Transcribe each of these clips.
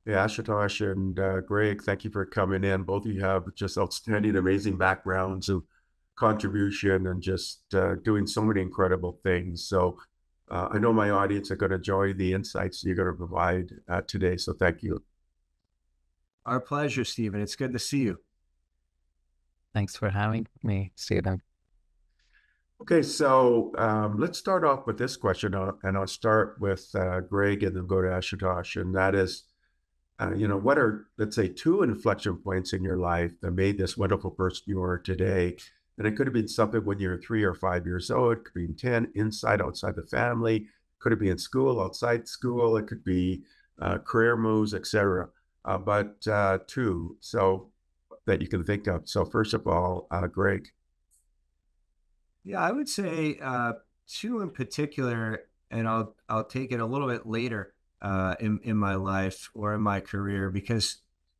Yeah, Ashutosh and Greg, thank you for coming in. Both of you have just outstanding, amazing backgrounds of contribution and just doing so many incredible things. So I know my audience are going to enjoy the insights you're going to provide today. So thank you. Our pleasure, Stephen. It's good to see you. Thanks for having me, Stephen. Okay, so let's start off with this question, and I'll start with Greg and then go to Ashutosh, and that is, what are, let's say, two inflection points in your life that made this wonderful person you are today? And it could have been something when you were 3 or 5 years old, it could be 10, inside, outside the family, could it be in school, outside school, it could be career moves, etc. But two, so that you can think of. So first of all, Greg. Yeah, I would say two in particular, and I'll take it a little bit later in my life or in my career, because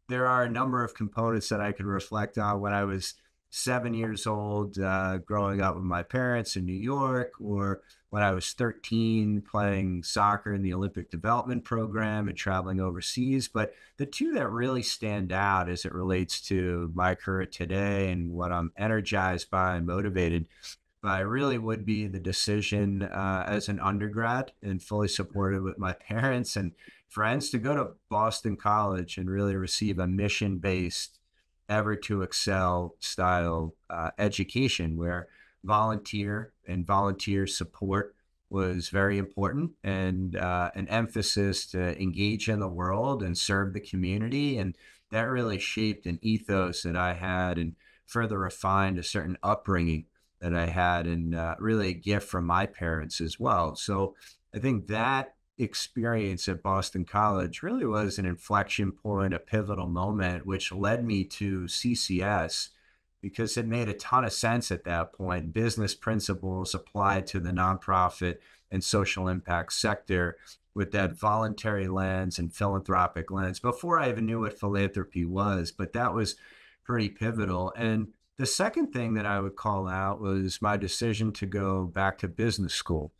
there are a number of components that I could reflect on when I was 7 years old, growing up with my parents in New York, or when I was 13 playing soccer in the Olympic Development Program and traveling overseas. But the two that really stand out as it relates to my career today and what I'm energized by and motivated by really would be the decision as an undergrad, and fully supported with my parents and friends, to go to Boston College and really receive a mission-based, ever to excel style education, where volunteer support was very important, and an emphasis to engage in the world and serve the community. And that really shaped an ethos that I had, and further refined a certain upbringing that I had, and really a gift from my parents as well. So I think that experience at Boston College really was an inflection point, a pivotal moment, which led me to CCS, because it made a ton of sense at that point. Business principles applied to the nonprofit and social impact sector with that voluntary lens and philanthropic lens before I even knew what philanthropy was. But that was pretty pivotal. And the second thing that I would call out was my decision to go back to business school.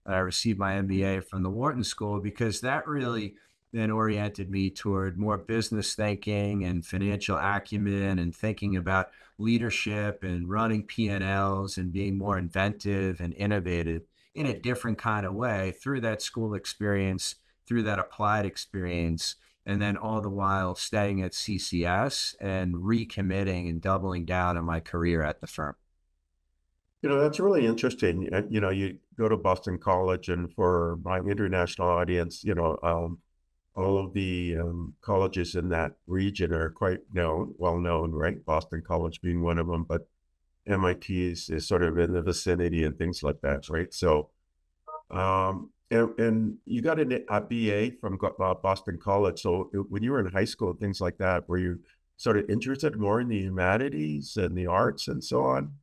I received my MBA from the Wharton School, because that really then oriented me toward more business thinking and financial acumen, and thinking about leadership and running P&Ls and being more inventive and innovative in a different kind of way through that school experience, through that applied experience, and then all the while staying at CCS and recommitting and doubling down on my career at the firm. That's really interesting. You go to Boston College, and for my international audience, all of the colleges in that region are quite well known, right? Boston College being one of them, but MIT is sort of in the vicinity and things like that, right? So, and you got a BA from Boston College. So when you were in high school, things like that, were you sort of interested more in the humanities and the arts and so on?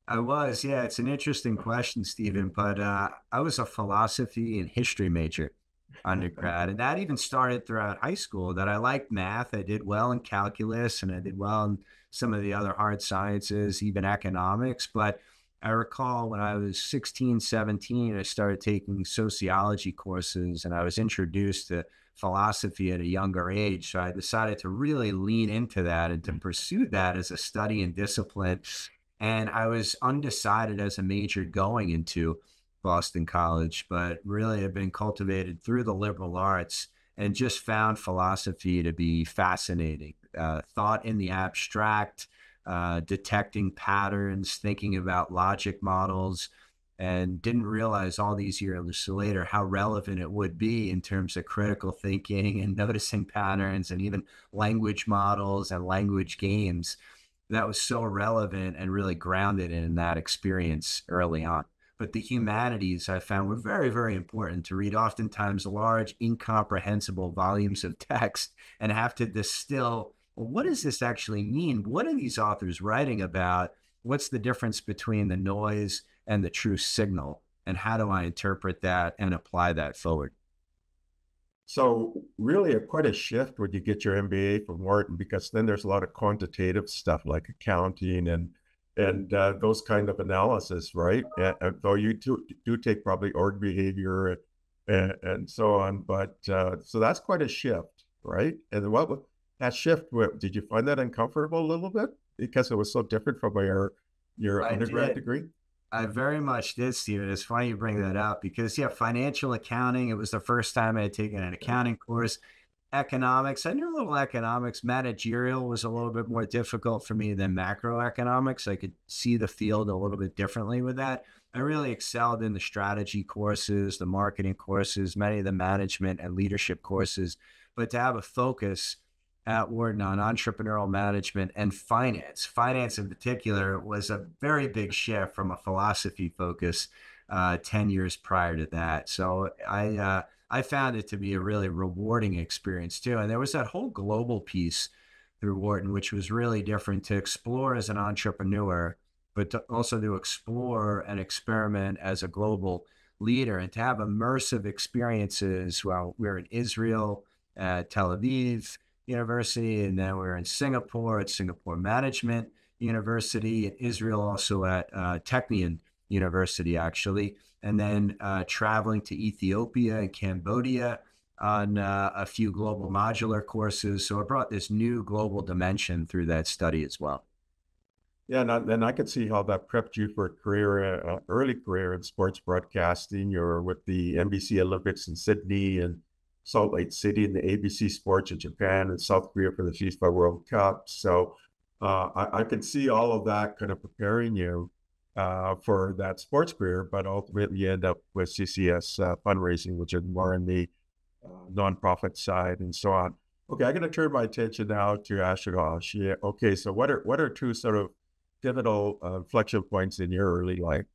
I was, yeah. It's an interesting question, Stephen, but I was a philosophy and history major undergrad, and that even started throughout high school. That I liked math, I did well in calculus, and I did well in some of the other hard sciences, even economics. But I recall when I was 16, 17, I started taking sociology courses, and I was introduced to philosophy at a younger age. So I decided to really lean into that and to pursue that as a study and discipline. And I was undecided as a major going into Boston College, but really have been cultivated through the liberal arts, and just found philosophy to be fascinating. Thought in the abstract, detecting patterns, thinking about logic models, and didn't realize all these years later how relevant it would be in terms of critical thinking and noticing patterns, and even language models and language games. That was so relevant and really grounded in that experience early on. But the humanities I found were very, very important to read, oftentimes large, incomprehensible volumes of text, and have to distill, well, what does this actually mean? What are these authors writing about? What's the difference between the noise and the true signal? And how do I interpret that and apply that forward? So really quite a shift when you get your MBA from Wharton, because then there's a lot of quantitative stuff like accounting and those kind of analysis, right? Though you do take probably org behavior and so on, but so that's quite a shift. right? And that shift, did you find that uncomfortable a little bit because it was so different from your I undergrad did. degree? I very much did, Stephen. It's funny you bring that up because, yeah, financial accounting, it was the first time I had taken an accounting course. Economics, I knew a little economics. Managerial was a little bit more difficult for me than macroeconomics. I could see the field a little bit differently with that. I really excelled in the strategy courses, the marketing courses, many of the management and leadership courses. But to have a focus at Wharton on entrepreneurial management and finance in particular was a very big shift from a philosophy focus 10 years prior to that. So I found it to be a really rewarding experience too. And there was that whole global piece through Wharton, which was really different to explore as an entrepreneur, but also to explore and experiment as a global leader and to have immersive experiences. Well, we're in Israel, Tel Aviv University, and then we're in Singapore at Singapore Management University, in Israel also at Technion University, actually, and then traveling to Ethiopia and Cambodia on a few global modular courses. So it brought this new global dimension through that study as well. Yeah, and I could see how that prepped you for a career, early career in sports broadcasting. You're with the NBC Olympics in Sydney and Salt Lake City and the ABC Sports in Japan and South Korea for the FIFA World Cup. So I could see all of that kind of preparing you for that sports career, but ultimately you end up with CCS fundraising, which is more in the nonprofit side and so on. Okay, I'm going to turn my attention now to Ashutosh. Yeah. Okay, so what are two sort of pivotal inflection points in your early life?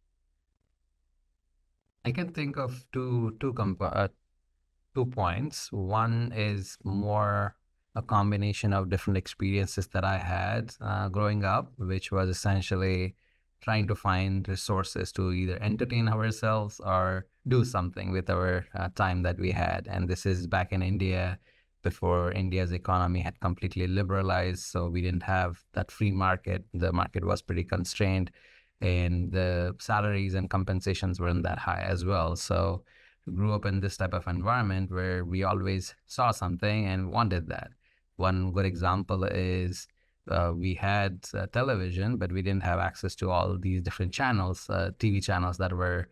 I can think of two points. One is more a combination of different experiences that I had growing up, which was essentially trying to find resources to either entertain ourselves or do something with our time that we had. And this is back in India before India's economy had completely liberalized. So we didn't have that free market. The market was pretty constrained and the salaries and compensations weren't that high as well. So grew up in this type of environment where we always saw something and wanted that. One good example is we had television, but we didn't have access to all these different channels, TV channels that were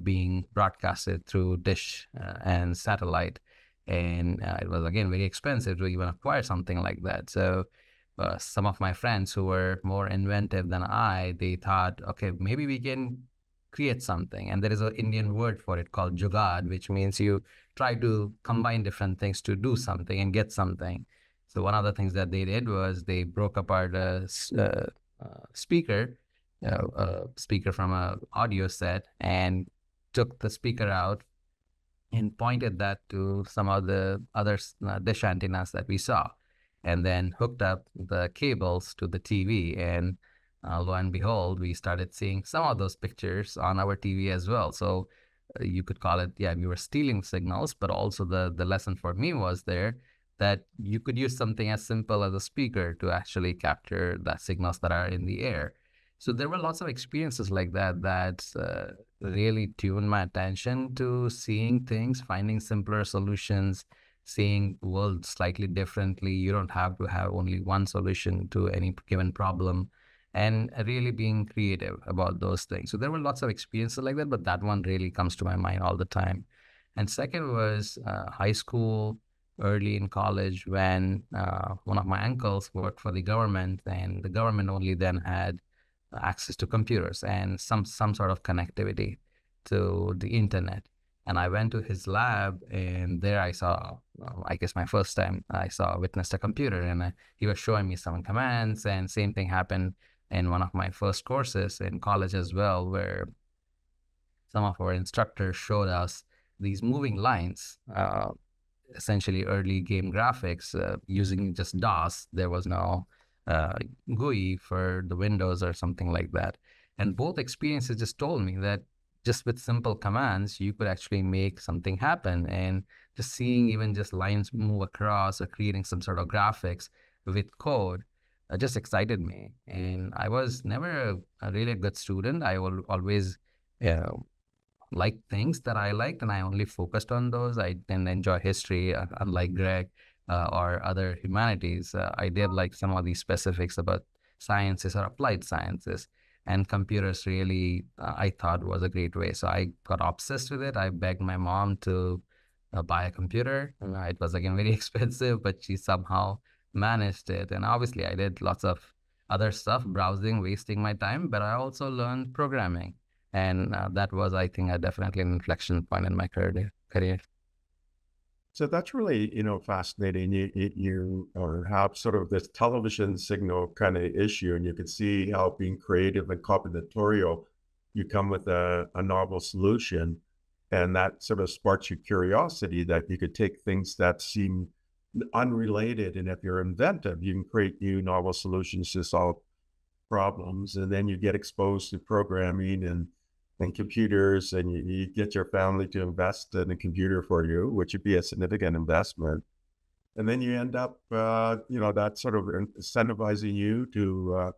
being broadcasted through dish and satellite. And it was, again, very expensive to even acquire something like that. So some of my friends who were more inventive than they thought, okay, maybe we can create something. And there is an Indian word for it called jugad, which means you try to combine different things to do something and get something. So one of the things that they did was they broke apart a speaker, speaker from an audio set, and took the speaker out and pointed that to some of the other dish antennas that we saw, and then hooked up the cables to the TV. And lo and behold, we started seeing some of those pictures on our TV as well. So you could call it, yeah, we were stealing signals, but also the lesson for me was there that you could use something as simple as a speaker to actually capture the signals that are in the air. So there were lots of experiences like that that really tuned my attention to seeing things, finding simpler solutions, seeing the world slightly differently. You don't have to have only one solution to any given problem, and really being creative about those things. So there were lots of experiences like that, but that one really comes to my mind all the time. And second was high school, early in college, when one of my uncles worked for the government, and the government only then had access to computers and some sort of connectivity to the internet. And I went to his lab, and there I saw, I guess my first time I witnessed a computer, and he was showing me some commands. And same thing happened in one of my first courses in college as well, where some of our instructors showed us these moving lines, essentially early game graphics using just DOS. There was no GUI for the Windows or something like that. And both experiences just told me that just with simple commands, you could actually make something happen. And just seeing even just lines move across or creating some sort of graphics with code just excited me. And I was never a really good student. I will always like things that I liked, and I only focused on those. I didn't enjoy history, unlike Greg, or other humanities. I did like some of these specifics about sciences or applied sciences. And computers really, I thought was a great way. So I got obsessed with it. I begged my mom to buy a computer. It was again very expensive, but she somehow managed it. And obviously, I did lots of other stuff, browsing, wasting my time, but I also learned programming. And that was, I think, definitely an inflection point in my career. So that's really, fascinating. You or have sort of this television signal kind of issue, and you can see how being creative and combinatorial, you come with a novel solution, and that sort of sparks your curiosity that you could take things that seem unrelated, and if you're inventive, you can create new novel solutions to solve problems, and then you get exposed to programming and computers, and you get your family to invest in a computer for you, which would be a significant investment. And then you end up, that sort of incentivizing you to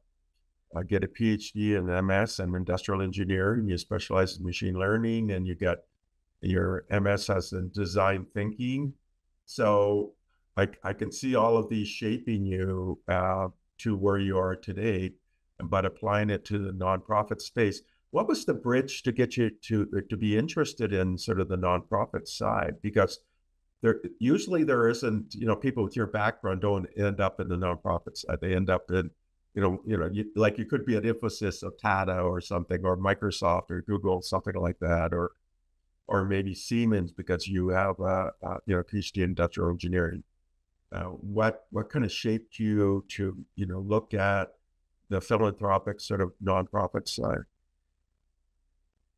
get a PhD in MS and industrial engineering. You specialize in machine learning, and you get your MS as in design thinking. So I can see all of these shaping you to where you are today, but applying it to the nonprofit space. What was the bridge to get you to be interested in sort of the nonprofit side? Because there isn't, people with your background don't end up in the nonprofit side. They end up in, you could be at Infosys or Tata or something, or Microsoft or Google, something like that, or maybe Siemens because you have PhD in industrial engineering. What kind of shaped you to look at the philanthropic sort of nonprofit side?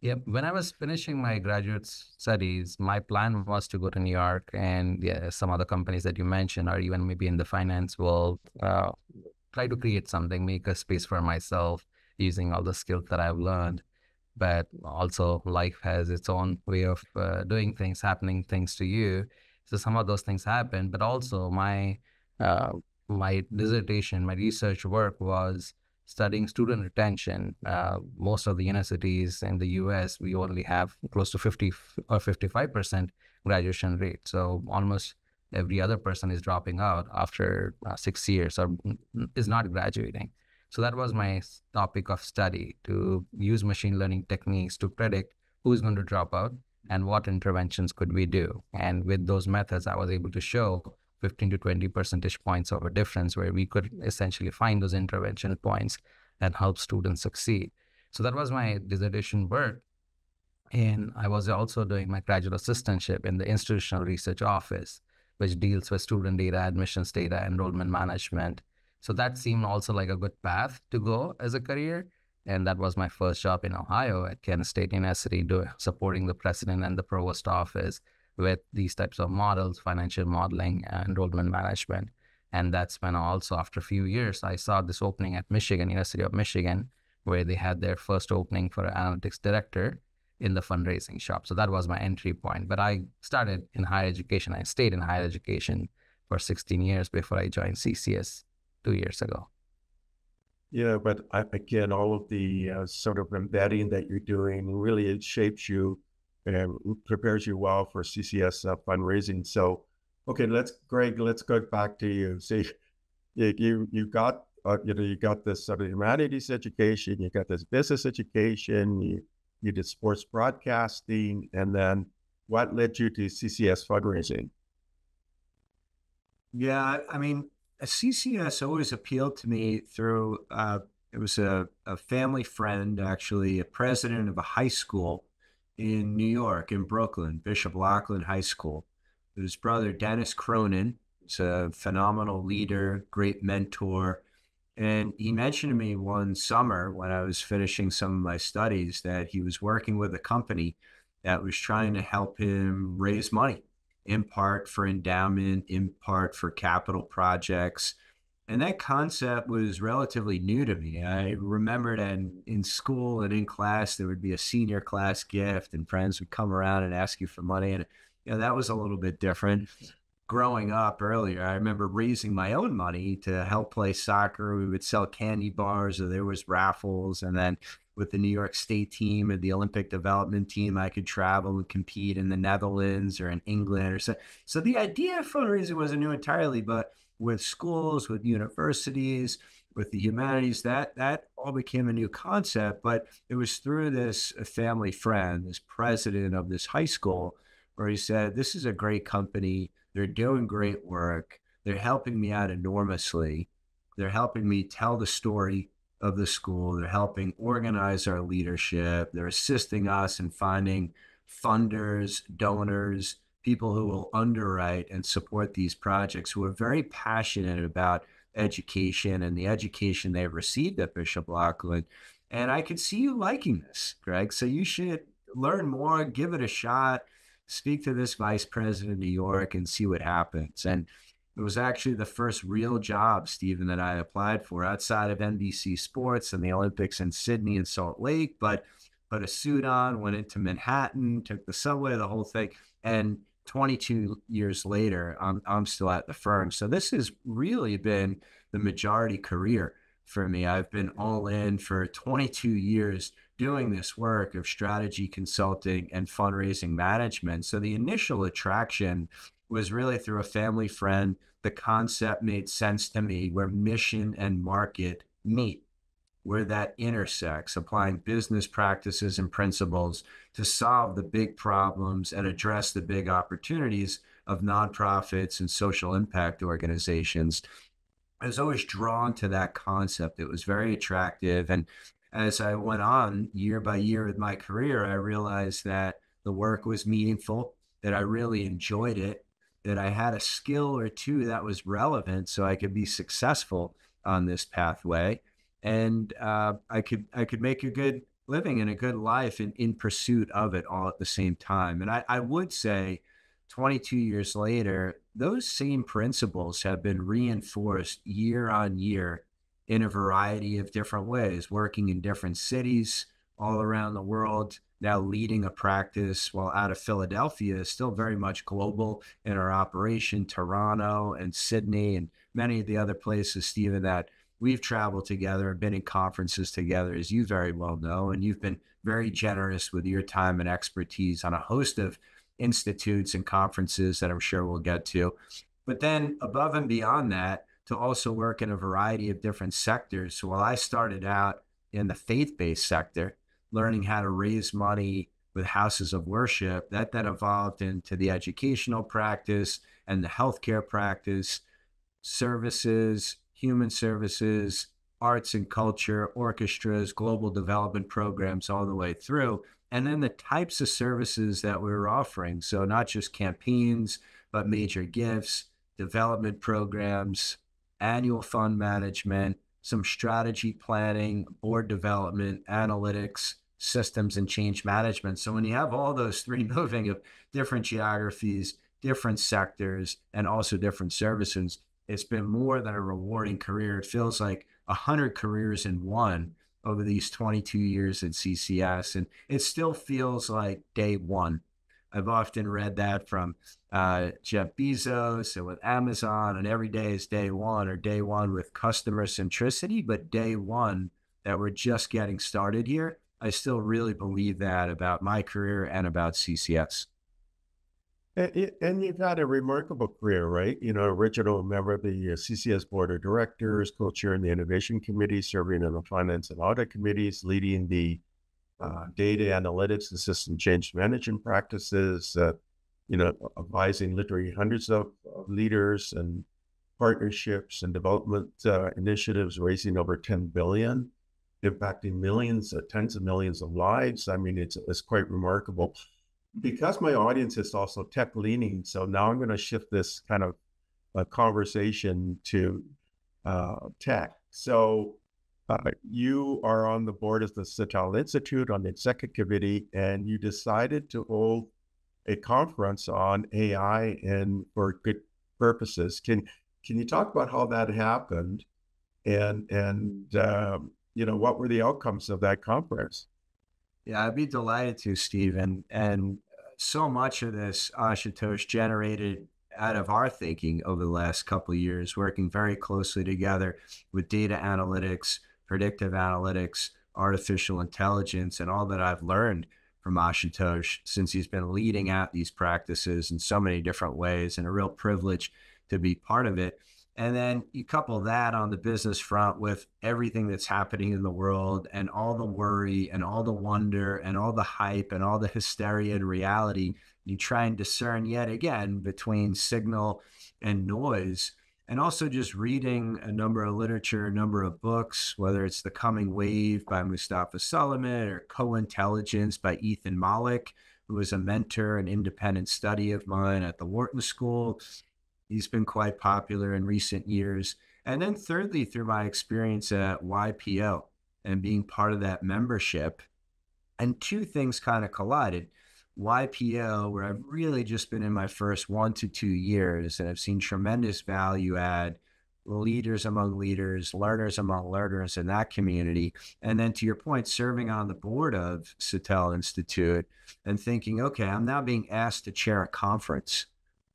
Yep. When I was finishing my graduate studies, my plan was to go to New York and some other companies that you mentioned, or even maybe in the finance world, try to create something, make a space for myself using all the skills that I've learned. But also life has its own way of doing things, happening things to you. So some of those things happen, but also my dissertation, my research work was studying student retention. Most of the universities in the US, we only have close to 50 or 55% graduation rate. So almost every other person is dropping out after 6 years or is not graduating. So that was my topic of study, to use machine learning techniques to predict who's going to drop out and what interventions could we do. And with those methods, I was able to show 15 to 20 percentage points of a difference where we could essentially find those intervention points and help students succeed. So that was my dissertation work. And I was also doing my graduate assistantship in the institutional research office, which deals with student data, admissions data, enrollment management. So that seemed also like a good path to go as a career. And that was my first job in Ohio at Kent State University, supporting the president and the provost office with these types of models, financial modeling, enrollment management. And that's when also after a few years, I saw this opening at University of Michigan, where they had their first opening for an analytics director in the fundraising shop. So that was my entry point. But I started in higher education. I stayed in higher education for 16 years before I joined CCS 2 years ago. Yeah, but again, all of the sort of embedding that you're doing really it shapes you and prepares you well for CCS fundraising. So, okay, Greg, let's go back to you. See, you got you got this sort of humanities education, you got this business education, you did sports broadcasting, and then what led you to CCS fundraising? Yeah, I mean, CCS always appealed to me through, it was a family friend, actually, a president of a high school in New York, in Brooklyn, Bishop Loughlin High School. His brother, Dennis Cronin, is a phenomenal leader, great mentor. And he mentioned to me one summer when I was finishing some of my studies that he was working with a company that was trying to help him raise money, in part for endowment, in part for capital projects. And that concept was relatively new to me. I remembered in school and in class, there would be a senior class gift and friends would come around and ask you for money. And that was a little bit different. Growing up earlier, I remember raising my own money to help play soccer. We would sell candy bars, or there was raffles. And then with the New York State team or the Olympic development team, I could travel and compete in the Netherlands or in England or so. So the idea of fundraising wasn't new entirely, but with schools, with universities, with the humanities, that all became a new concept. But it was through this family friend, this president of this high school, where he said, "This is a great company. They're doing great work. They're helping me out enormously. They're helping me tell the story of the school. They're helping organize our leadership. They're assisting us in finding funders, donors, people who will underwrite and support these projects, who are very passionate about education and the education they've received at Bishop Auckland. And I could see you liking this, Greg. So you should learn more, give it a shot, speak to this vice president of New York and see what happens." And it was actually the first real job, Stephen, that I applied for outside of NBC Sports and the Olympics in Sydney and Salt Lake. But put a suit on, went into Manhattan, took the subway, the whole thing. And 22 years later, I'm still at the firm. So this has really been the majority career for me. I've been all in for 22 years doing this work of strategy consulting and fundraising management. So the initial attraction was really through a family friend. The concept made sense to me, where mission and market meet, where that intersects, applying business practices and principles to solve the big problems and address the big opportunities of nonprofits and social impact organizations. I was always drawn to that concept. It was very attractive. And as I went on year by year with my career, I realized that the work was meaningful, that I really enjoyed it, that I had a skill or two that was relevant so I could be successful on this pathway. And I could make a good living and a good life in pursuit of it all at the same time. And I would say 22 years later, those same principles have been reinforced year on year in a variety of different ways, working in different cities all around the world, now leading a practice while out of Philadelphia, still very much global in our operation, Toronto and Sydney and many of the other places, Stephen, that we've traveled together and been in conferences together, as you very well know, and you've been very generous with your time and expertise on a host of institutes and conferences that I'm sure we'll get to. But then above and beyond that, to also work in a variety of different sectors. So while I started out in the faith-based sector, learning how to raise money with houses of worship, that then evolved into the educational practice and the healthcare practice, services, human services, arts and culture, orchestras, global development programs, all the way through. And then the types of services that we were offering. So not just campaigns, but major gifts, development programs, annual fund management, some strategy planning, board development, analytics, systems, and change management. So when you have all those three moving of different geographies, different sectors, and also different services, it's been more than a rewarding career. It feels like 100 careers in one over these 22 years at CCS. And it still feels like day one. I've often read that from Jeff Bezos and with Amazon, and every day is day one, or day one with customer centricity, but day one that we're just getting started here. I still really believe that about my career and about CCS. And you've had a remarkable career, right? You know, original member of the CCS Board of Directors, co-chair in the Innovation Committee, serving in the Finance and Audit Committees, leading the data analytics and system change management practices, you know, advising literally hundreds of leaders and partnerships and development initiatives, raising over 10 billion, impacting millions, tens of millions of lives. I mean, it's quite remarkable. Because my audience is also tech leaning, so now I'm going to shift this kind of conversation to tech. So you are on the board of the Satellite Institute on the executive committee, and you decided to hold a conference on AI and for good purposes. Can you talk about how that happened, and you know, what were the outcomes of that conference? Yeah, I'd be delighted to, Stephen. And so much of this, Ashutosh, generated out of our thinking over the last couple of years, working very closely together with data analytics, predictive analytics, artificial intelligence and all that I've learned from Ashutosh since he's been leading out these practices in so many different ways, and a real privilege to be part of it. And then you couple that on the business front with everything that's happening in the world and all the worry and all the wonder and all the hype and all the hysteria and reality. You try and discern yet again between signal and noise. And also just reading a number of literature, a number of books, whether it's The Coming Wave by Mustafa Suleyman or Co-Intelligence by Ethan Malik, who was a mentor and independent study of mine at the Wharton School. He's been quite popular in recent years. And then thirdly, through my experience at YPO and being part of that membership, and two things kind of collided. YPO, where I've really just been in my first 1 to 2 years, and I've seen tremendous value add, leaders among leaders, learners among learners in that community. And then to your point, serving on the board of Satel Institute and thinking, okay, I'm now being asked to chair a conference.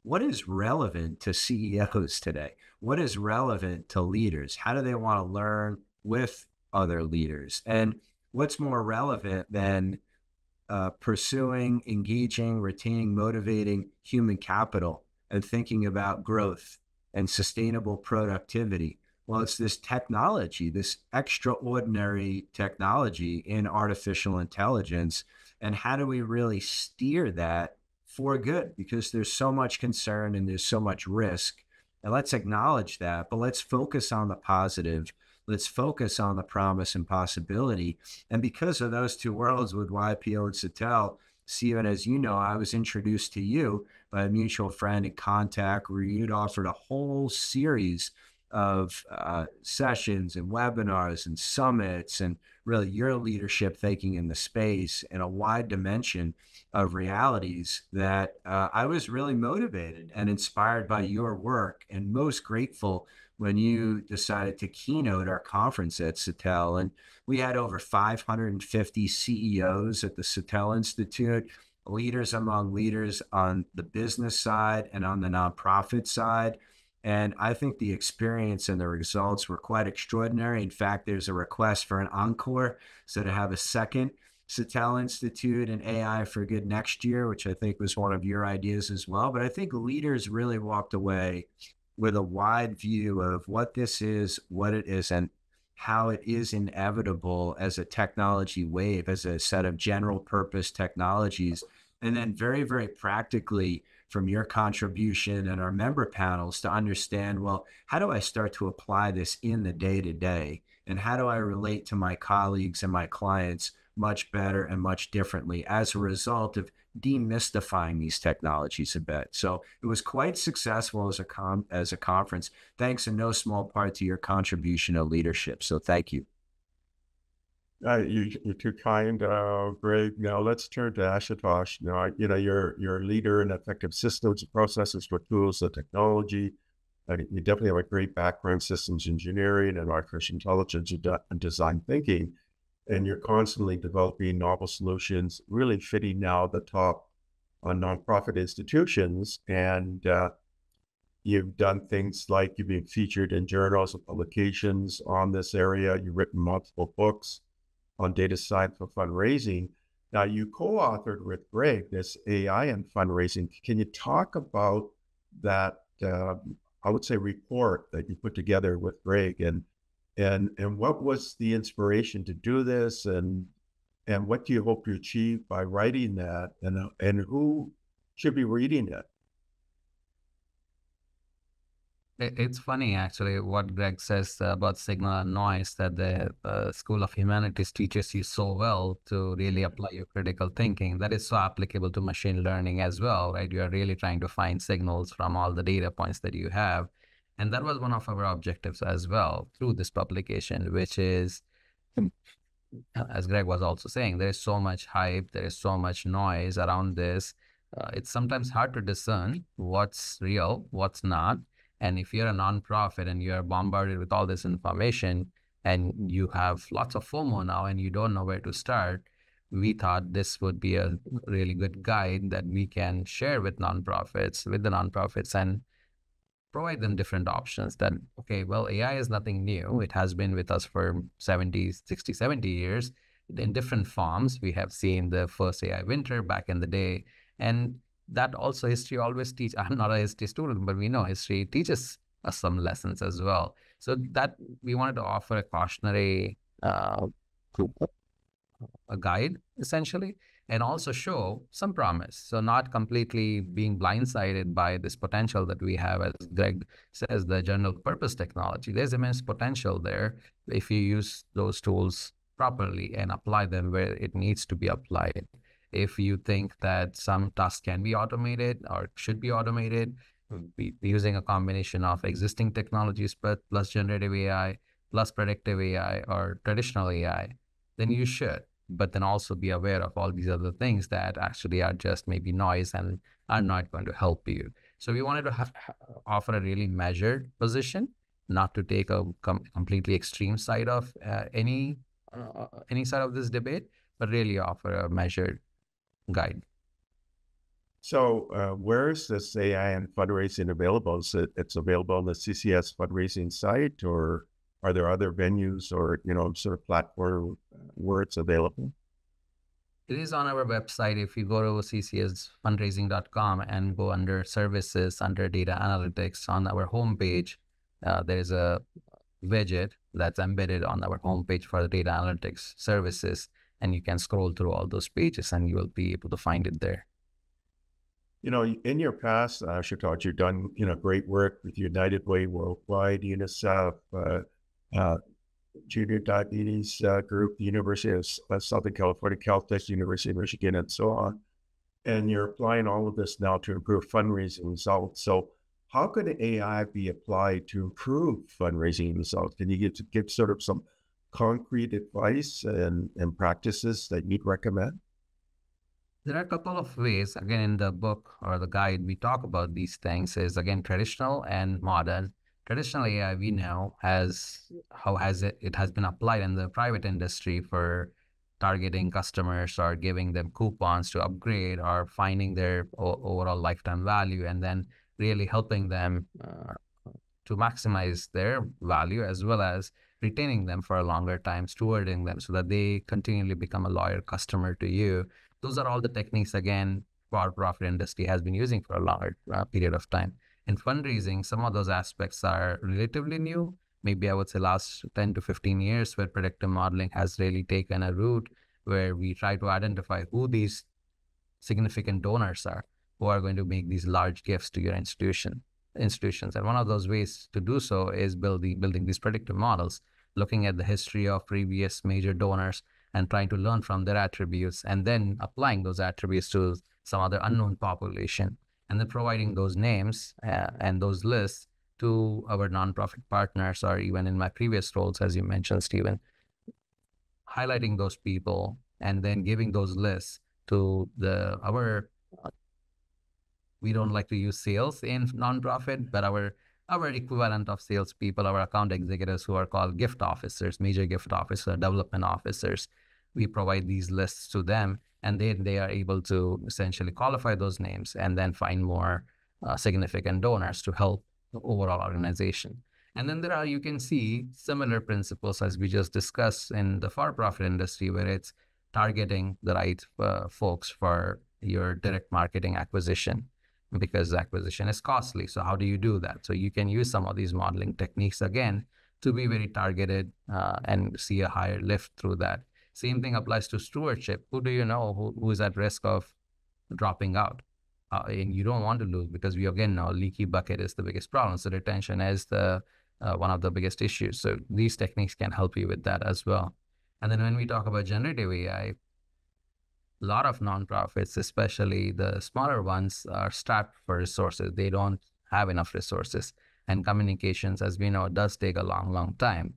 What is relevant to CEOs today? What is relevant to leaders? How do they want to learn with other leaders? And what's more relevant than pursuing, engaging, retaining, motivating human capital and thinking about growth and sustainable productivity? Well, it's this technology, this extraordinary technology in artificial intelligence. And how do we really steer that for good? Because there's so much concern and there's so much risk. And let's acknowledge that, but let's focus on the positive. Let's focus on the promise and possibility. And because of those two worlds with YPO and Satel, Stephen, as you know, I was introduced to you by a mutual friend in contact where you'd offered a whole series of sessions and webinars and summits and really your leadership thinking in the space and a wide dimension of realities that I was really motivated and inspired by your work, and most grateful when you decided to keynote our conference at Satel. And we had over 550 CEOs at the Satel Institute, leaders among leaders on the business side and on the nonprofit side. And I think the experience and the results were quite extraordinary. In fact, there's a request for an encore, so to have a second Satel Institute and AI for Good next year, which I think was one of your ideas as well. But I think leaders really walked away with a wide view of what this is, what it isn't, how it is inevitable as a technology wave, as a set of general purpose technologies. And then very, very practically from your contribution and our member panels to understand, well, how do I start to apply this in the day-to-day? And how do I relate to my colleagues and my clients much better and much differently as a result of demystifying these technologies a bit? So it was quite successful as a conference, thanks in no small part to your contribution of leadership. So thank you. You're too kind, Greg. Now let's turn to Ashutosh. Now, you're a leader in effective systems, processes, for tools, and technology. You definitely have a great background in systems engineering and artificial intelligence and design thinking. And you're constantly developing novel solutions, really fitting now the top nonprofit institutions. And you've done things like you've been featured in journals and publications on this area. You've written multiple books on data science for fundraising. Now, you co-authored with Greg this AI and fundraising. Can you talk about that, I would say, report that you put together with Greg, and what was the inspiration to do this, and what do you hope to achieve by writing that, and who should be reading it? It's funny, actually, what Greg says about signal and noise, that the School of Humanities teaches you so well to really apply your critical thinking. That is so applicable to machine learning as well, right? You are really trying to find signals from all the data points that you have. And that was one of our objectives as well through this publication, which is, as Greg was also saying, there is so much hype, there is so much noise around this. It's sometimes hard to discern what's real, what's not. And if you're a nonprofit and you're bombarded with all this information and you have lots of FOMO now and you don't know where to start, we thought this would be a really good guide that we can share with the nonprofits, and provide them different options that, okay, well, AI is nothing new. It has been with us for 60, 70 years in different forms. We have seen the first AI winter back in the day. And that also history always teach. I'm not a history student, but we know history teaches us some lessons as well. So that we wanted to offer a cautionary a guide essentially, and also show some promise. So not completely being blindsided by this potential that we have, as Greg says, the general purpose technology. There's immense potential there if you use those tools properly and apply them where it needs to be applied. If you think that some tasks can be automated or should be automated, using a combination of existing technologies, but plus generative AI, plus predictive AI or traditional AI, then you should. But then also be aware of all these other things that actually are just maybe noise and are not going to help you. So we wanted to offer a really measured position, not to take a completely extreme side of any side of this debate, but really offer a measured guide. So where is this AI and fundraising available? Is it's available on the CCS fundraising site, or are there other venues or, sort of platform where it's available? It is on our website. If you go to ccsfundraising.com and go under services, under data analytics, on our homepage, there's a widget that's embedded on our homepage for the data analytics services. And you can scroll through all those pages and you will be able to find it there. In your past, Ashutosh, you've done, great work with United Way Worldwide, UNICEF, Junior Diabetes Group, the University of Southern California, Caltech, University of Michigan, and so on. And you're applying all of this now to improve fundraising results. So how could AI be applied to improve fundraising results? Can you give sort of some concrete advice and practices that you'd recommend? There are a couple of ways. Again, in the book or the guide, we talk about these things. Is again traditional and modern. Traditional AI, we know, it has been applied in the private industry for targeting customers or giving them coupons to upgrade or finding their overall lifetime value, and then really helping them to maximize their value, as well as retaining them for a longer time, stewarding them so that they continually become a loyal customer to you. Those are all the techniques, again, for-profit industry has been using for a longer period of time. In fundraising, some of those aspects are relatively new. Maybe I would say last 10 to 15 years, where predictive modeling has really taken a route where we try to identify who these significant donors are, who are going to make these large gifts to your institutions. And one of those ways to do so is building these predictive models, looking at the history of previous major donors and trying to learn from their attributes, and then applying those attributes to some other unknown population, and then providing those names and those lists to our nonprofit partners, or even in my previous roles, as you mentioned, Stephen, highlighting those people and then giving those lists to we don't like to use sales in nonprofit, but our equivalent of salespeople, our account executives, who are called gift officers, major gift officers, development officers. We provide these lists to them, and then they are able to essentially qualify those names and then find more significant donors to help the overall organization. And then you can see similar principles as we just discussed in the for-profit industry, where it's targeting the right folks for your direct marketing acquisition, because acquisition is costly. So how do you do that? So you can use some of these modeling techniques, again, to be very targeted and see a higher lift through that. Same thing applies to stewardship. Who do you know who is at risk of dropping out? And you don't want to lose, because we again know leaky bucket is the biggest problem. So retention is the one of the biggest issues. So these techniques can help you with that as well. And then when we talk about generative AI, a lot of nonprofits, especially the smaller ones, are strapped for resources. They don't have enough resources. And communications, as we know, does take a long, long time.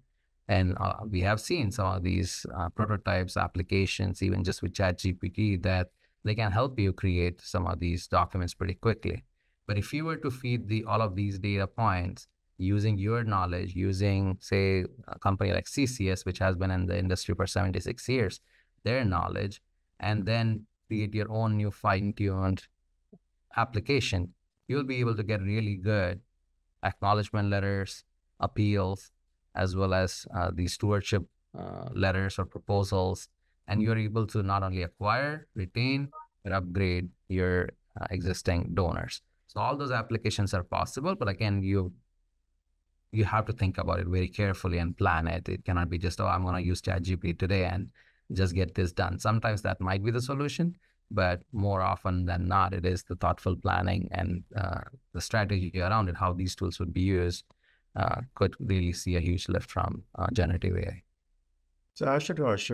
And we have seen some of these prototypes, applications, even just with ChatGPT, that they can help you create some of these documents pretty quickly. But if you were to feed all of these data points using your knowledge, using, say, a company like CCS, which has been in the industry for 76 years, their knowledge, and then create your own new fine-tuned application, you'll be able to get really good acknowledgement letters, appeals, as well as the stewardship letters or proposals. And you're able to not only acquire, retain, but upgrade your existing donors. So all those applications are possible, but again, you have to think about it very carefully and plan it. It cannot be just, oh, I'm going to use ChatGPT today and just get this done. Sometimes that might be the solution, but more often than not, it is the thoughtful planning and the strategy around it, how these tools would be used, could really see a huge lift from generative AI. So Ashutosh,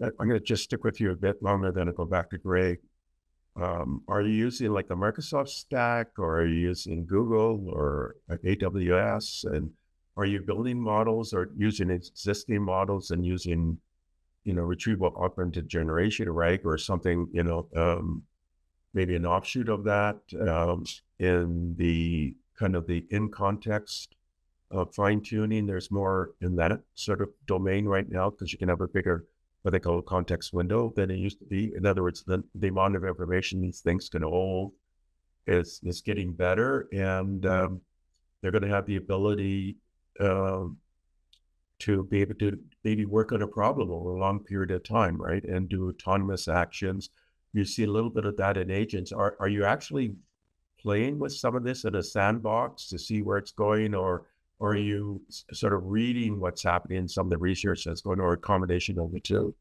I'm going to just stick with you a bit longer, then I'll go back to Greg. Are you using like the Microsoft stack, or are you using Google or AWS? And are you building models or using existing models and using, retrieval augmented generation, right? Or something, maybe an offshoot of that in the kind of the in context fine tuning. There's more in that sort of domain right now because you can have a bigger, what they call a context window than it used to be. In other words, the amount of information these things can hold is getting better, and they're going to have the ability to be able to maybe work on a problem over a long period of time, right? And do autonomous actions. You see a little bit of that in agents. Are you actually playing with some of this in a sandbox to see where it's going, or are you sort of reading what's happening in some of the research that's going on, or a combination of the two?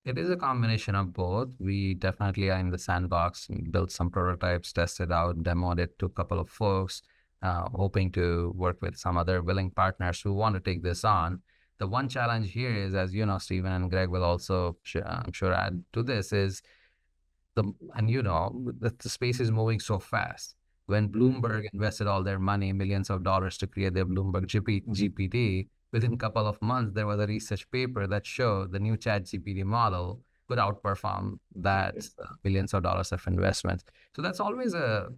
It is a combination of both. We definitely are in the sandbox, built some prototypes, tested out, demoed it to a couple of folks, hoping to work with some other willing partners who want to take this on. The one challenge here is, as you know, Stephen and Greg will also, I'm sure, add to this, is the space is moving so fast. When Bloomberg invested all their money, millions of dollars, to create their Bloomberg GPT, within a couple of months, there was a research paper that showed the new ChatGPT model could outperform that billions of dollars of investment. So that's always a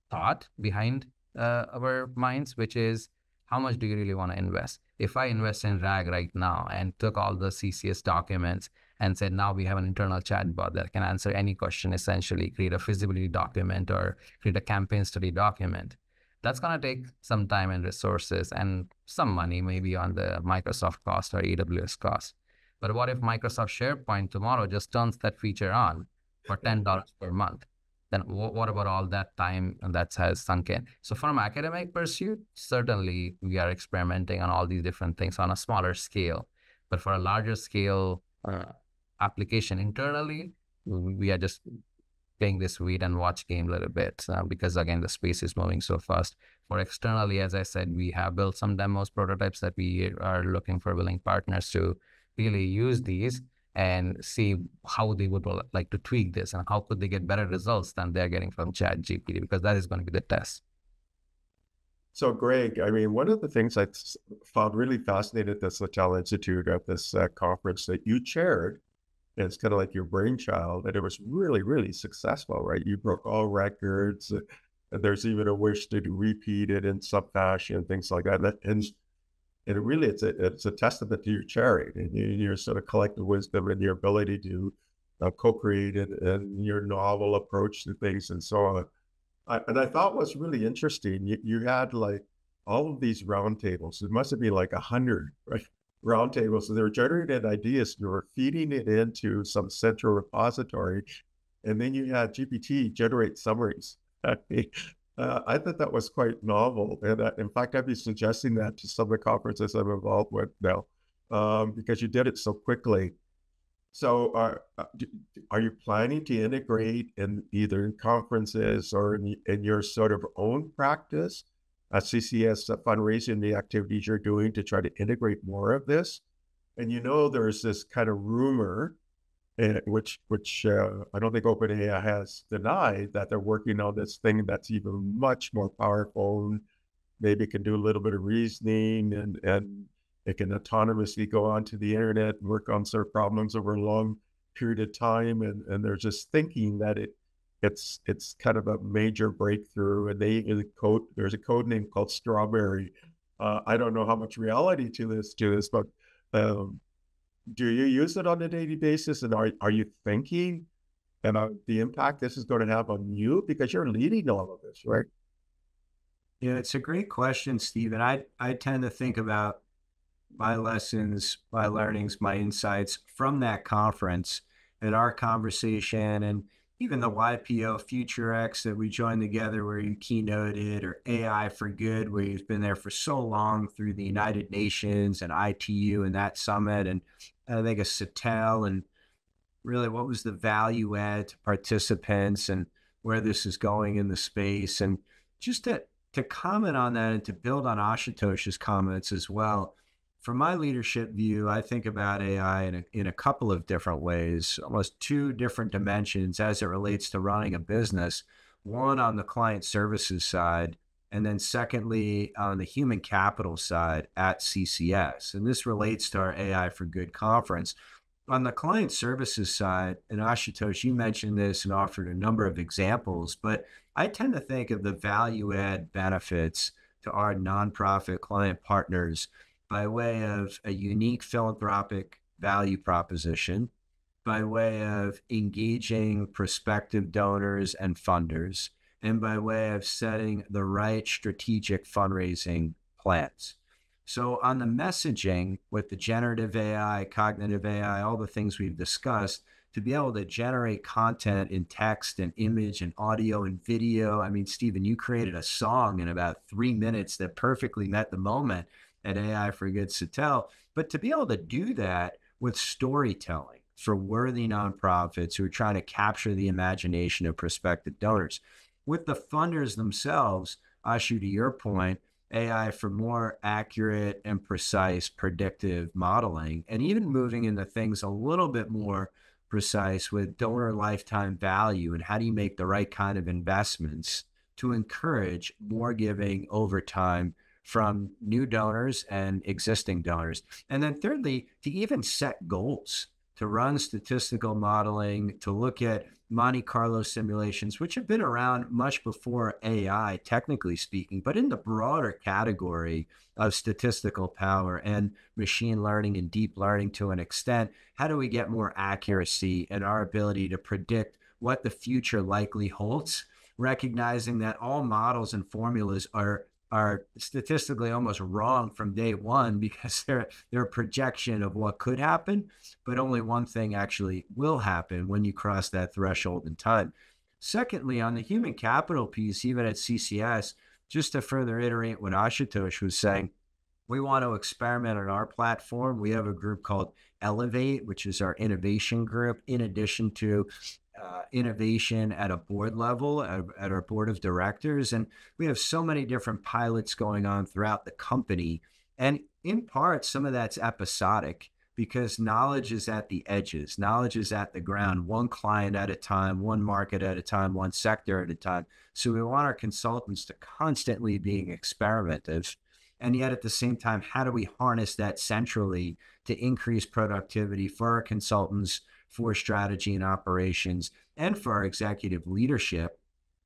thought behind our minds, which is, how much do you really want to invest? If I invest in RAG right now and took all the CCS documents and said, now we have an internal chatbot that can answer any question, essentially create a feasibility document or create a campaign study document, that's going to take some time and resources and some money, maybe on the Microsoft cost or AWS cost. But what if Microsoft SharePoint tomorrow just turns that feature on for $10 per month? Then what about all that time that has sunk in? So from academic pursuit, certainly we are experimenting on all these different things on a smaller scale. But for a larger scale application internally, we are just playing this wait and watch game a little bit because, again, the space is moving so fast. For externally, as I said, we have built some demos, prototypes that we are looking for willing partners to really use these and see how they would like to tweak this and how could they get better results than they're getting from ChatGPT, because that is going to be the test. So Greg, I mean, one of the things I found really fascinating at this Littell Institute at this conference that you chaired, and it's kind of like your brainchild, and it was really, really successful, right? You broke all records. And there's even a wish to repeat it in some fashion, things like that. And really, it's a testament to your charity and your sort of collective wisdom and your ability to co-create and your novel approach to things and so on. And I thought was really interesting, you had like all of these roundtables. It must have been like 100, right? Roundtables. So they were generating ideas. You were feeding it into some central repository, and then you had GPT generate summaries. I thought that was quite novel. And in fact, I'd be suggesting that to some of the conferences I'm involved with now, because you did it so quickly. So are you planning to integrate in either in conferences or in your sort of own practice at CCS fundraising, the activities you're doing to try to integrate more of this? And there's this kind of rumor, which I don't think OpenAI has denied, that they're working on this thing that's even much more powerful. Maybe it can do a little bit of reasoning, and it can autonomously go onto the internet and work on certain problems over a long period of time. And they're just thinking that it's kind of a major breakthrough. And there's a code name called Strawberry. I don't know how much reality to this, but do you use it on a daily basis? And are you thinking about the impact this is going to have on you? Because you're leading all of this, right? Yeah, it's a great question, Stephen. I tend to think about my lessons, my learnings, my insights from that conference and our conversation, and even the YPO Future X that we joined together where you keynoted, or AI for Good, where you've been there for so long through the United Nations and ITU and that summit, and I think a Satel, and really what was the value add to participants and where this is going in the space. And just to comment on that and to build on Ashutosh's comments as well, from my leadership view, I think about AI in a couple of different ways, almost two different dimensions as it relates to running a business. One on the client services side, and then secondly on the human capital side at CCS. And this relates to our AI for Good conference. On the client services side, and Ashutosh, you mentioned this and offered a number of examples, but I tend to think of the value add benefits to our nonprofit client partners by way of a unique philanthropic value proposition, by way of engaging prospective donors and funders, and by way of setting the right strategic fundraising plans. So on the messaging with the generative AI, cognitive AI, all the things we've discussed, to be able to generate content in text and image and audio and video. I mean, Stephen, you created a song in about 3 minutes that perfectly met the moment at AI for Good Satel. But to be able to do that with storytelling for worthy nonprofits who are trying to capture the imagination of prospective donors. With the funders themselves, Ashu, to your point, AI for more accurate and precise predictive modeling, and even moving into things a little bit more precise with donor lifetime value and how do you make the right kind of investments to encourage more giving over time from new donors and existing donors. And then thirdly, to even set goals, to run statistical modeling, to look at Monte Carlo simulations, which have been around much before AI, technically speaking, but in the broader category of statistical power and machine learning and deep learning to an extent. How do we get more accuracy in our ability to predict what the future likely holds, recognizing that all models and formulas are statistically almost wrong from day one because they're a projection of what could happen, but only one thing actually will happen when you cross that threshold in time. Secondly, on the human capital piece, even at CCS, just to further iterate what Ashutosh was saying, we want to experiment on our platform. We have a group called Elevate, which is our innovation group, in addition to innovation at a board level, at our board of directors. And we have so many different pilots going on throughout the company. And in part, some of that's episodic because knowledge is at the edges. Knowledge is at the ground, one client at a time, one market at a time, one sector at a time. So we want our consultants to constantly being experimentative. And yet at the same time, how do we harness that centrally to increase productivity for our consultants, for strategy and operations, and for our executive leadership,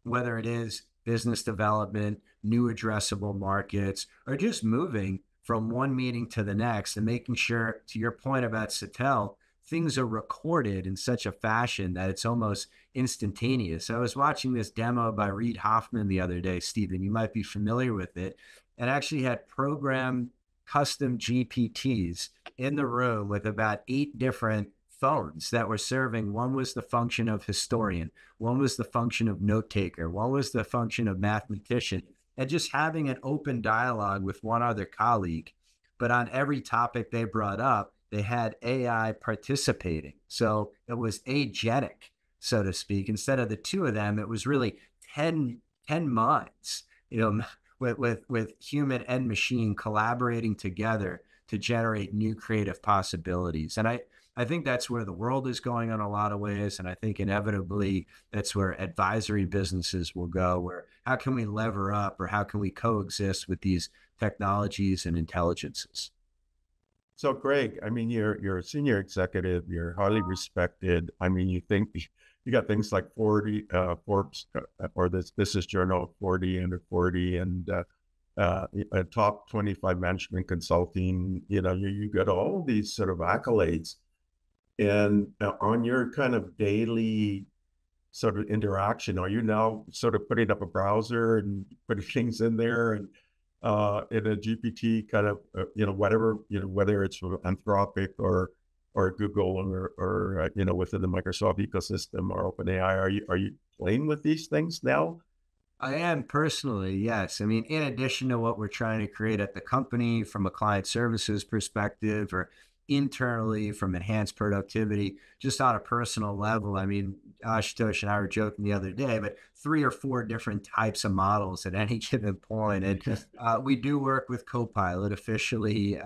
whether it is business development, new addressable markets, or just moving from one meeting to the next and making sure, to your point about Satel, things are recorded in such a fashion that it's almost instantaneous. I was watching this demo by Reid Hoffman the other day, Stephen, you might be familiar with it, and actually had programmed custom GPTs in the room with about 8 different phones that were serving. One was the function of historian, one was the function of note taker, one was the function of mathematician, and just having an open dialogue with one other colleague. But on every topic they brought up, they had AI participating. So it was agentic, so to speak. Instead of the two of them, it was really 10 minds, with human and machine collaborating together to generate new creative possibilities. And I think that's where the world is going in a lot of ways. And I think inevitably that's where advisory businesses will go, where how can we lever up or how can we coexist with these technologies and intelligences? So Greg, I mean, you're a senior executive, you're highly respected. I mean, you got things like 40 Forbes or this Business Journal 40 under 40 and a top 25 management consulting. You got all these sort of accolades. And on your kind of daily sort of interaction? Are you now sort of putting up a browser and putting things in there and in a GPT kind of, whatever, whether it's from Anthropic or Google or within the Microsoft ecosystem or OpenAI, are you playing with these things now? I am personally, yes. I mean, in addition to what we're trying to create at the company from a client services perspective or internally from enhanced productivity, just on a personal level. I mean, Ashutosh and I were joking the other day, but 3 or 4 different types of models at any given point. And we do work with Copilot officially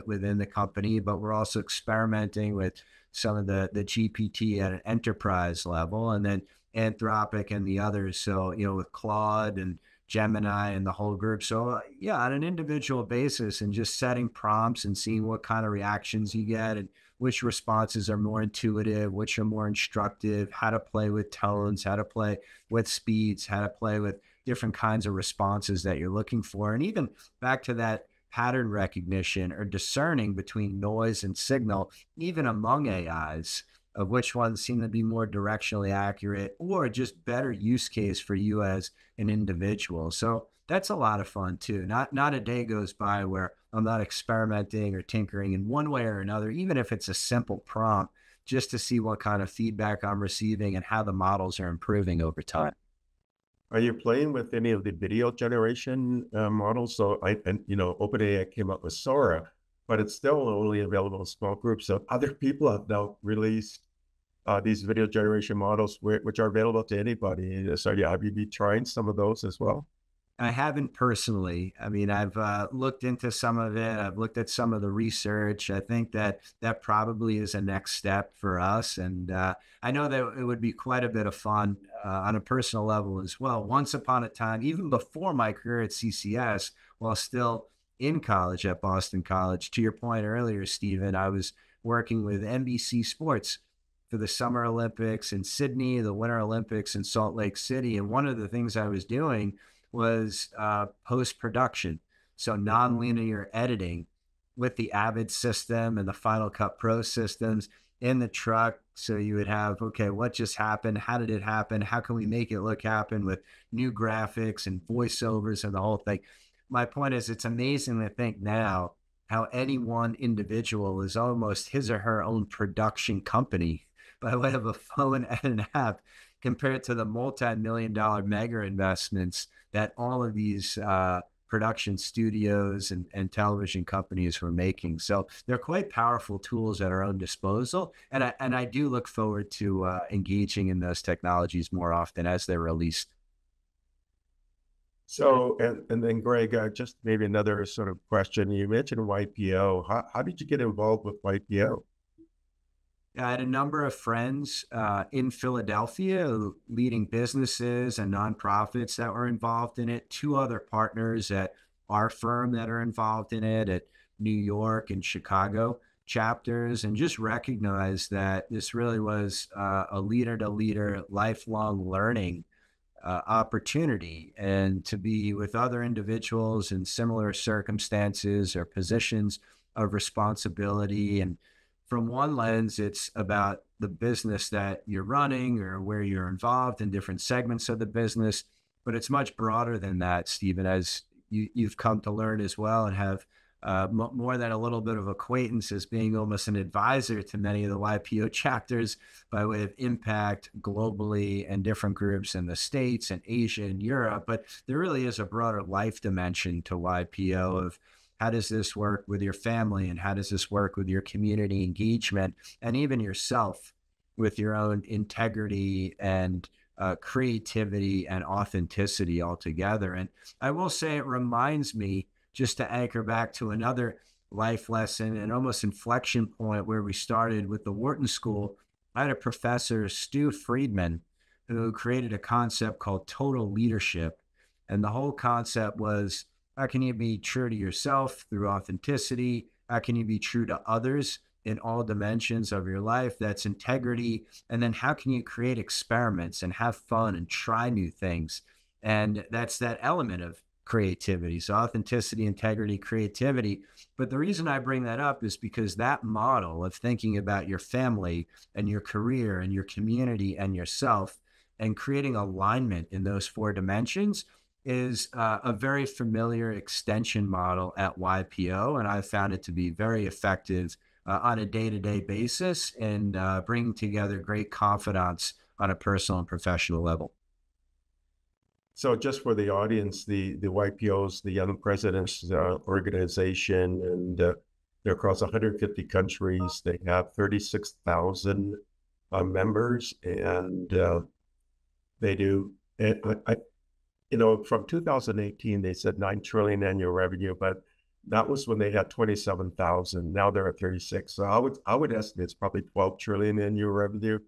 within the company, but we're also experimenting with some of the GPT at an enterprise level. And then Anthropic and the others. So, with Claude and Gemini and the whole group. So, yeah, on an individual basis and just setting prompts and seeing what kind of reactions you get and which responses are more intuitive, which are more instructive, how to play with tones, how to play with speeds, how to play with different kinds of responses that you're looking for. And even back to that pattern recognition or discerning between noise and signal, even among AIs of which ones seem to be more directionally accurate or just better use case for you as an individual. So that's a lot of fun too. Not a day goes by where I'm not experimenting or tinkering in one way or another, even if it's a simple prompt, just to see what kind of feedback I'm receiving and how the models are improving over time. Are you playing with any of the video generation models? So OpenAI came up with Sora, but it's still only available in small groups. So other people have now released these video generation models, which are available to anybody. So yeah, have you been trying some of those as well? I haven't personally. I mean, I've looked into some of it. I've looked at some of the research. I think that probably is a next step for us. And I know that it would be quite a bit of fun on a personal level as well. Once upon a time, even before my career at CCS, while still in college at Boston College, to your point earlier, Stephen, I was working with NBC Sports for the Summer Olympics in Sydney, the Winter Olympics in Salt Lake City. And one of the things I was doing was post-production. So nonlinear editing with the Avid system and the Final Cut Pro systems in the truck. So you would have, okay, what just happened? How did it happen? How can we make it look happen with new graphics and voiceovers and the whole thing? My point is, it's amazing to think now how any one individual is almost his or her own production company by way of a phone and an app compared to the multi-million-dollar mega investments that all of these production studios and television companies were making. So they're quite powerful tools at our own disposal. And I do look forward to engaging in those technologies more often as they're released. So, and then Greg, just maybe another sort of question. You mentioned YPO. How did you get involved with YPO? I had a number of friends in Philadelphia leading businesses and nonprofits that were involved in it. 2 other partners at our firm that are involved in it at New York and Chicago chapters, and just recognized that this really was a leader to leader lifelong learning opportunity, and to be with other individuals in similar circumstances or positions of responsibility. And from one lens, it's about the business that you're running or where you're involved in different segments of the business. But it's much broader than that, Stephen, as you've come to learn as well, and have more than a little bit of acquaintance as being almost an advisor to many of the YPO chapters by way of impact globally and different groups in the States and Asia and Europe. But there really is a broader life dimension to YPO of how does this work with your family, and how does this work with your community engagement, and even yourself with your own integrity and creativity and authenticity altogether. And I will say it reminds me, just to anchor back to another life lesson and almost inflection point where we started with the Wharton School. I had a professor, Stu Friedman, who created a concept called total leadership. And the whole concept was, how can you be true to yourself through authenticity? How can you be true to others in all dimensions of your life? That's integrity. And then how can you create experiments and have fun and try new things? And that's that element of creativity. So authenticity, integrity, creativity. But the reason I bring that up is because that model of thinking about your family and your career and your community and yourself and creating alignment in those 4 dimensions is a very familiar extension model at YPO, and I found it to be very effective on a day-to-day basis and bringing together great confidants on a personal and professional level. So just for the audience, the YPOs, the Young Presidents Organization, and they're across 150 countries. They have 36,000 members, and they do, from 2018, they said 9 trillion annual revenue, but that was when they had 27,000. Now they're at 36. So I would estimate it's probably 12 trillion annual revenue,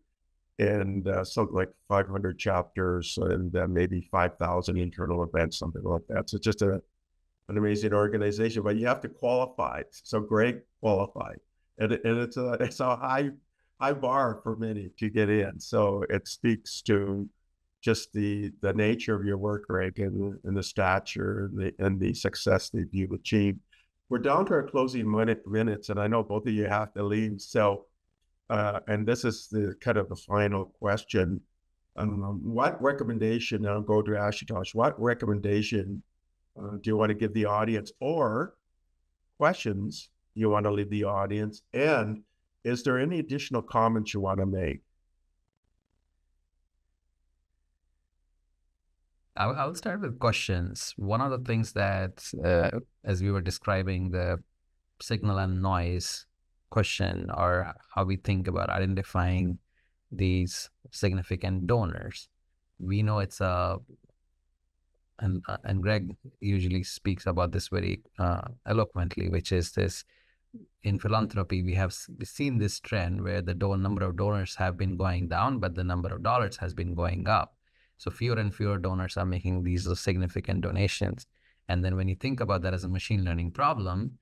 and something like 500 chapters, and then maybe 5,000 internal events, something like that. So just an amazing organization, but you have to qualify. So Greg qualified, and it's a high bar for many to get in. So it speaks to just the nature of your work, Greg, and the stature and the success that you've achieved. We're down to our closing minutes, and I know both of you have to leave. So, and this is the kind of the final question. What recommendation, I'll go to Ashutosh, what recommendation do you want to give the audience, or questions you want to leave the audience? And is there any additional comments you want to make? I'll start with questions. One of the things that, as we were describing the signal and noise question, or how we think about identifying these significant donors, we know it's and Greg usually speaks about this very eloquently, which is this: in philanthropy, we have seen this trend where the number of donors have been going down, but the number of dollars has been going up. So fewer and fewer donors are making these significant donations. And then when you think about that as a machine learning problem,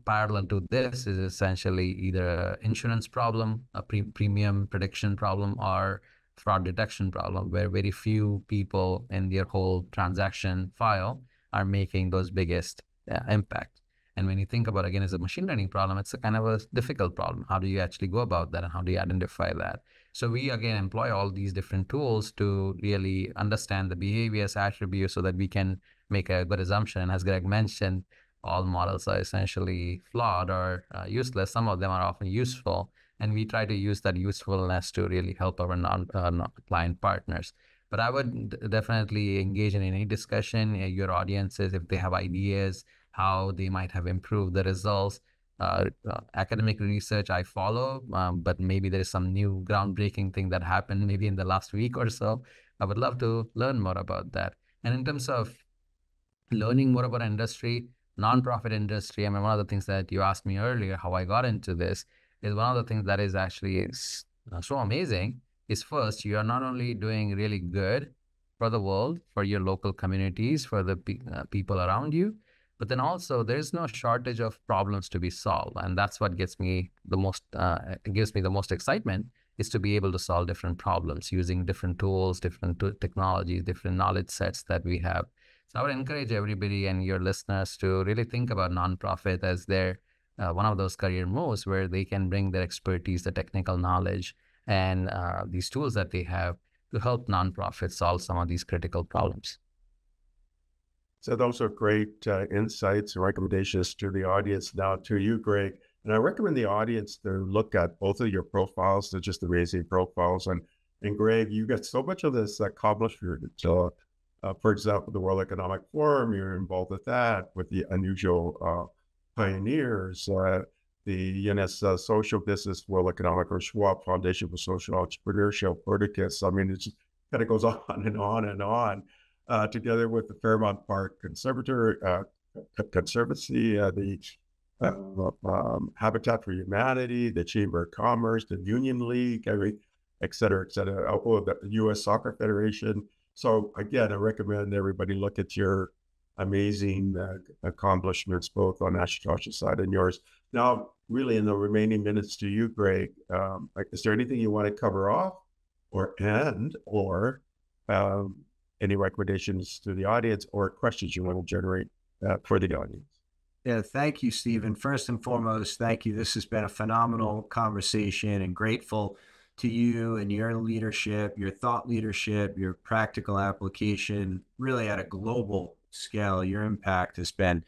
parallel to this is essentially either an insurance problem, a premium prediction problem, or fraud detection problem, where very few people in their whole transaction file are making those biggest impact. And when you think about, again, as a machine learning problem, it's a kind of a difficult problem. How do you actually go about that, and how do you identify that? So we, again, employ all these different tools to really understand the behaviors, attributes, so that we can make a good assumption. And as Greg mentioned, all models are essentially flawed or useless. Some of them are often useful, and we try to use that usefulness to really help our non-client partners. But I would definitely engage in any discussion. Your audiences, if they have ideas, how they might have improved the results. Academic research I follow, but maybe there is some new groundbreaking thing that happened maybe in the last week or so. I would love to learn more about that. And in terms of learning more about industry, nonprofit industry, I mean, one of the things that you asked me earlier, how I got into this, is one of the things that is actually so amazing is, first, you are not only doing really good for the world, for your local communities, for the people around you, but then also there's no shortage of problems to be solved. And that's what gives me the most excitement, is to be able to solve different problems using different tools, different technologies, different knowledge sets that we have. So I would encourage everybody and your listeners to really think about nonprofit as their one of those career moves where they can bring their expertise, the technical knowledge, and these tools that they have to help nonprofits solve some of these critical problems. So those are great insights and recommendations to the audience. Now to you, Greg. And I recommend the audience to look at both of your profiles, not just the raising profiles. And Greg, you got so much of this accomplishment. So, for example, the World Economic Forum, you're involved with that, with the Unusual Pioneers, the UNS Social Business World Economic, or Schwab Foundation for Social Entrepreneurship, Verticus. I mean, it just kind of goes on and on and on. Together with the Fairmount Park Conservancy, the Habitat for Humanity, the Chamber of Commerce, the Union League, et cetera, the U.S. Soccer Federation. So again, I recommend everybody look at your amazing accomplishments, both on Ashutosh's side and yours. Now, really in the remaining minutes to you, Greg, is there anything you want to cover off or any recommendations to the audience or questions you want to generate for the audience? Yeah, thank you, Stephen. First and foremost, thank you. This has been a phenomenal conversation, and grateful to you and your leadership, your thought leadership, your practical application, really at a global scale. Your impact has been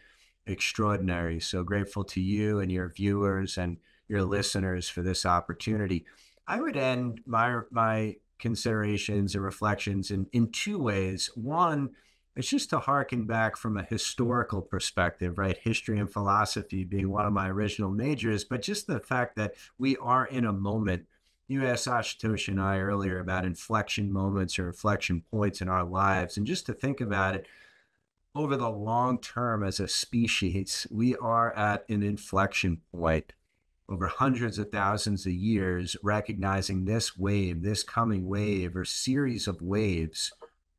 extraordinary. So grateful to you and your viewers and your listeners for this opportunity. I would end my considerations and reflections in two ways. One, it's just to harken back from a historical perspective, right? History and philosophy being one of my original majors, but just the fact that we are in a moment. You asked Ashutosh and I earlier about inflection moments or inflection points in our lives. And just to think about it, over the long term as a species, we are at an inflection point over hundreds of thousands of years, recognizing this wave, this coming wave or series of waves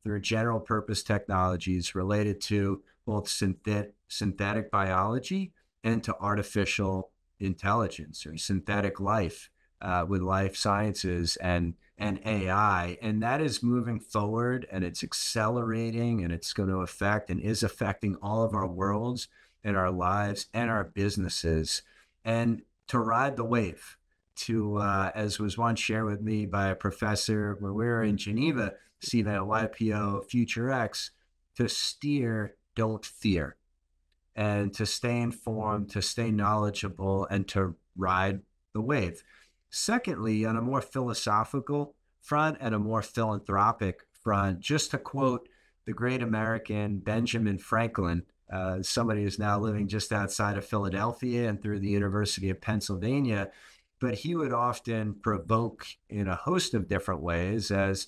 through general purpose technologies related to both synthetic biology and to artificial intelligence or synthetic life with life sciences and AI. And that is moving forward, and it's accelerating, and it's going to affect and is affecting all of our worlds and our lives and our businesses. And to ride the wave, to, as was once shared with me by a professor when we were in Geneva, Stephen, at YPO Future X, to steer, don't fear, and to stay informed, to stay knowledgeable, and to ride the wave. Secondly, on a more philosophical front and a more philanthropic front, just to quote the great American Benjamin Franklin, somebody who's now living just outside of Philadelphia and through the University of Pennsylvania, but he would often provoke in a host of different ways as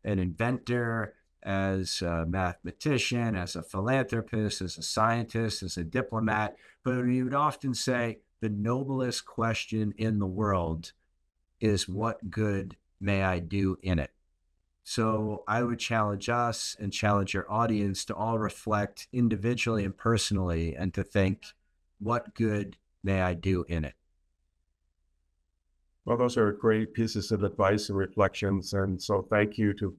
an inventor, as a mathematician, as a philanthropist, as a scientist, as a diplomat. But he would often say, the noblest question in the world is, what good may I do in it? So I would challenge us and challenge your audience to all reflect individually and personally and to think, what good may I do in it? Well, those are great pieces of advice and reflections. And so thank you to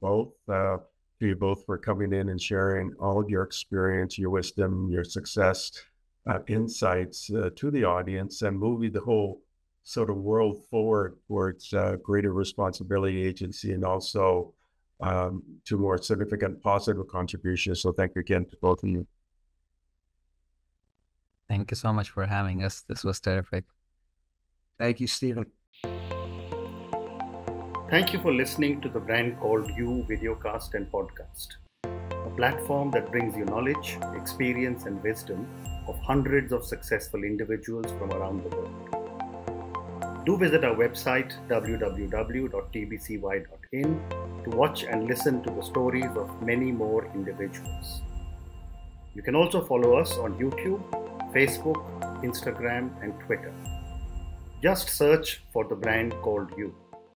you both for coming in and sharing all of your experience, your wisdom, your success, insights to the audience, and moving the whole sort of world forward towards greater responsibility, agency, and also to more significant positive contributions. So thank you again to both of you. Thank you so much for having us. This was terrific. Thank you, Stephen. Thank you for listening to the Brand Called You videocast and podcast, a platform that brings you knowledge, experience, and wisdom of hundreds of successful individuals from around the world. Do visit our website www.tbcy.in to watch and listen to the stories of many more individuals. You can also follow us on YouTube, Facebook, Instagram, and Twitter. Just search for the Brand Called You.